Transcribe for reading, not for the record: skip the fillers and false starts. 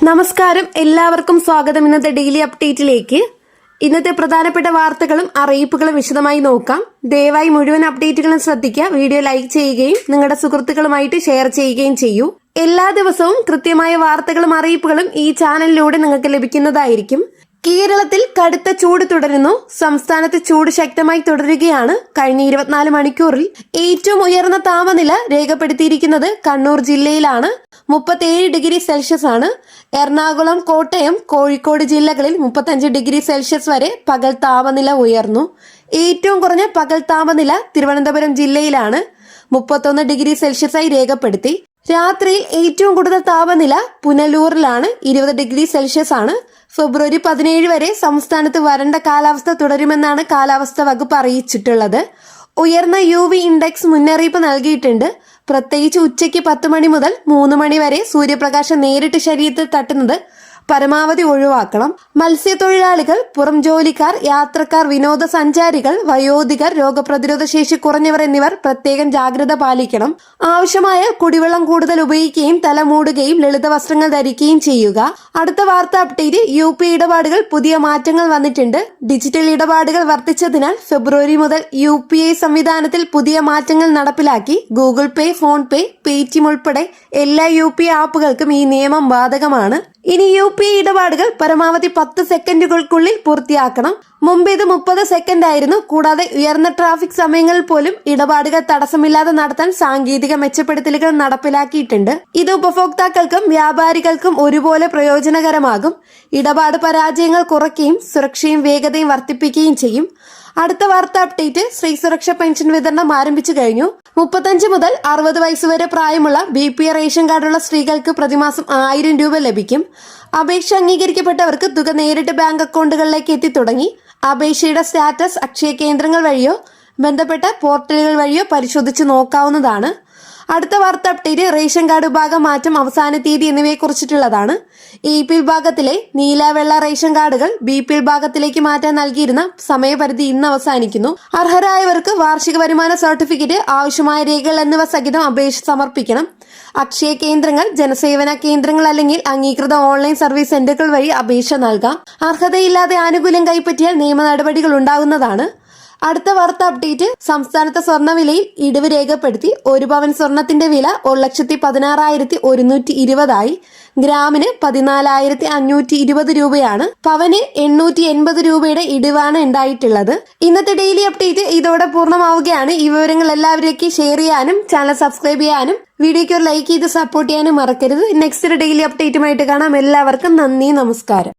നമസ്കാരം, എല്ലാവർക്കും സ്വാഗതം. ഇന്നത്തെ ഡെയിലി അപ്ഡേറ്റിലേക്ക്. ഇന്നത്തെ പ്രധാനപ്പെട്ട വാർത്തകളും അറിയിപ്പുകളും വിശദമായി നോക്കാം. ദയവായി മുഴുവൻ അപ്ഡേറ്റുകളും ശ്രദ്ധിക്കുക. വീഡിയോ ലൈക്ക് ചെയ്യുകയും നിങ്ങളുടെ സുഹൃത്തുക്കളുമായിട്ട് ഷെയർ ചെയ്യുകയും ചെയ്യൂ. എല്ലാ ദിവസവും കൃത്യമായ വാർത്തകളും അറിയിപ്പുകളും ഈ ചാനലിലൂടെ നിങ്ങൾക്ക് ലഭിക്കുന്നതായിരിക്കും. കേരളത്തിൽ കടുത്ത ചൂട് തുടരുന്നു. സംസ്ഥാനത്ത് ചൂട് ശക്തമായി തുടരുകയാണ്. കഴിഞ്ഞ 24 മണിക്കൂറിൽ ഏറ്റവും ഉയർന്ന താപനില രേഖപ്പെടുത്തിയിരിക്കുന്നത് കണ്ണൂർ ജില്ലയിലാണ്. 37 ഡിഗ്രി സെൽഷ്യസ് ആണ്. എറണാകുളം, കോട്ടയം, കോഴിക്കോട് ജില്ലകളിൽ 35 ഡിഗ്രി സെൽഷ്യസ് വരെ പകൽ താപനില ഉയർന്നു. ഏറ്റവും കുറഞ്ഞ പകൽ താപനില തിരുവനന്തപുരം ജില്ലയിലാണ്. 31 ഡിഗ്രി സെൽഷ്യസായി രേഖപ്പെടുത്തി. രാത്രിയിൽ ഏറ്റവും കൂടുതൽ താപനില പുനലൂരിലാണ്. 20 ഡിഗ്രി സെൽഷ്യസ് ആണ്. ഫെബ്രുവരി 17 വരെ സംസ്ഥാനത്ത് വരണ്ട കാലാവസ്ഥ തുടരുമെന്നാണ് കാലാവസ്ഥാ വകുപ്പ് അറിയിച്ചിട്ടുള്ളത്. ഉയർന്ന UV ഇൻഡെക്സ് മുന്നറിയിപ്പ് നൽകിയിട്ടുണ്ട്. പ്രത്യേകിച്ച് ഉച്ചയ്ക്ക് 10 മണി മുതൽ 3 മണി വരെ സൂര്യപ്രകാശം നേരിട്ട് ശരീരത്തിൽ തട്ടുന്നത് പരമാവധി ഒഴിവാക്കണം. മത്സ്യത്തൊഴിലാളികൾ, പുറം ജോലിക്കാർ, യാത്രക്കാർ, വിനോദസഞ്ചാരികൾ, വയോധികർ, രോഗപ്രതിരോധ ശേഷി കുറഞ്ഞവർ എന്നിവർ പ്രത്യേകം ജാഗ്രത പാലിക്കണം. ആവശ്യമായ കുടിവെള്ളം കൂടുതൽ ഉപയോഗിക്കുകയും തല മൂടുകയും ലളിത വസ്ത്രങ്ങൾ ധരിക്കുകയും ചെയ്യുക. അടുത്ത വാർത്താ അപ്ഡേറ്റ്. UPI ഇടപാടുകൾ പുതിയ മാറ്റങ്ങൾ വന്നിട്ടുണ്ട്. ഡിജിറ്റൽ ഇടപാടുകൾ വർദ്ധിച്ചതിനാൽ ഫെബ്രുവരി മുതൽ UPI സംവിധാനത്തിൽ പുതിയ മാറ്റങ്ങൾ നടപ്പിലാക്കി. ഗൂഗിൾ പേ, ഫോൺ പേ, പേടിഎം ഉൾപ്പെടെ എല്ലാ UPI ആപ്പുകൾക്കും ഈ നിയമം ബാധകമാണ്. ഇനി UPI ഇടപാടുകൾ പരമാവധി 10 സെക്കൻഡുകൾക്കുള്ളിൽ പൂർത്തിയാക്കണം. മുമ്പ് ഇത് 30 സെക്കൻഡ് ആയിരുന്നു. കൂടാതെ ഉയർന്ന ട്രാഫിക് സമയങ്ങളിൽ പോലും ഇടപാടുകൾ തടസ്സമില്ലാതെ നടത്താൻ സാങ്കേതിക മെച്ചപ്പെടുത്തലുകൾ നടപ്പിലാക്കിയിട്ടുണ്ട്. ഇത് ഉപഭോക്താക്കൾക്കും വ്യാപാരികൾക്കും ഒരുപോലെ പ്രയോജനകരമാകും. ഇടപാട് പരാജയങ്ങൾ കുറയ്ക്കുകയും സുരക്ഷയും വേഗതയും വർദ്ധിപ്പിക്കുകയും ചെയ്യും. അടുത്ത വാർത്താ അപ്ഡേറ്റ്. സ്ത്രീ സുരക്ഷ പെൻഷൻ വിതരണം ആരംഭിച്ചു കഴിഞ്ഞു. 35 മുതൽ 60 വയസ്സ് വരെ പ്രായമുള്ള BPL റേഷൻ കാർഡുള്ള സ്ത്രീകൾക്ക് പ്രതിമാസം 1000 രൂപ ലഭിക്കും. അപേക്ഷ അംഗീകരിക്കപ്പെട്ടവർക്ക് തുക നേരിട്ട് ബാങ്ക് അക്കൗണ്ടുകളിലേക്ക് എത്തി തുടങ്ങി. അപേക്ഷയുടെ സ്റ്റാറ്റസ് അക്ഷയ കേന്ദ്രങ്ങൾ വഴിയോ ബന്ധപ്പെട്ട പോർട്ടലുകൾ വഴിയോ പരിശോധിച്ച് നോക്കാവുന്നതാണ്. അടുത്ത വാർത്ത അപ്ഡേറ്റ്. റേഷൻ കാർഡ് വിഭാഗം മാറ്റം, അവസാന തീയതി എന്നിവയെ കുറിച്ചിട്ടുള്ളതാണ്. AP വിഭാഗത്തിലെ നീല വെള്ള റേഷൻ കാർഡുകൾ BPL വിഭാഗത്തിലേക്ക് മാറ്റാൻ നൽകിയിരുന്ന സമയപരിധി ഇന്ന് അവസാനിക്കുന്നു. അർഹരായവർക്ക് വാർഷിക വരുമാന സർട്ടിഫിക്കറ്റ്, ആവശ്യമായ രേഖകൾ എന്നിവ സഹിതം അപേക്ഷ സമർപ്പിക്കണം. അക്ഷയ കേന്ദ്രങ്ങൾ, ജനസേവന കേന്ദ്രങ്ങൾ അല്ലെങ്കിൽ അംഗീകൃത ഓൺലൈൻ സർവീസ് സെന്ററുകൾ വഴി അപേക്ഷ നൽകാം. അർഹതയില്ലാതെ ആനുകൂല്യം കൈപ്പറ്റിയാൽ നിയമ നടപടികൾ ഉണ്ടാകുന്നതാണ്. അടുത്ത വാർത്ത അപ്ഡേറ്റ്. സംസ്ഥാനത്തെ സ്വർണ്ണവിലയിൽ ഇടിവ് രേഖപ്പെടുത്തി. 1 പവൻ സ്വർണത്തിന്റെ വില 1,16,120 ആയി. ഗ്രാമിന് 14,520 രൂപയാണ്. പവന് 880 രൂപയുടെ ഇടിവാണ് ഉണ്ടായിട്ടുള്ളത്. ഇന്നത്തെ ഡെയിലി അപ്ഡേറ്റ് ഇതോടെ പൂർണ്ണമാവുകയാണ്. ഈ വിവരങ്ങൾ എല്ലാവരിലേക്കും ഷെയർ ചെയ്യാനും ചാനൽ സബ്സ്ക്രൈബ് ചെയ്യാനും വീഡിയോയ്ക്ക് ഒരു ലൈക്ക് ചെയ്ത് സപ്പോർട്ട് ചെയ്യാനും മറക്കരുത്. നെക്സ്റ്റ് ഡെയിലി അപ്ഡേറ്റുമായിട്ട് കാണാം. എല്ലാവർക്കും നന്ദി, നമസ്കാരം.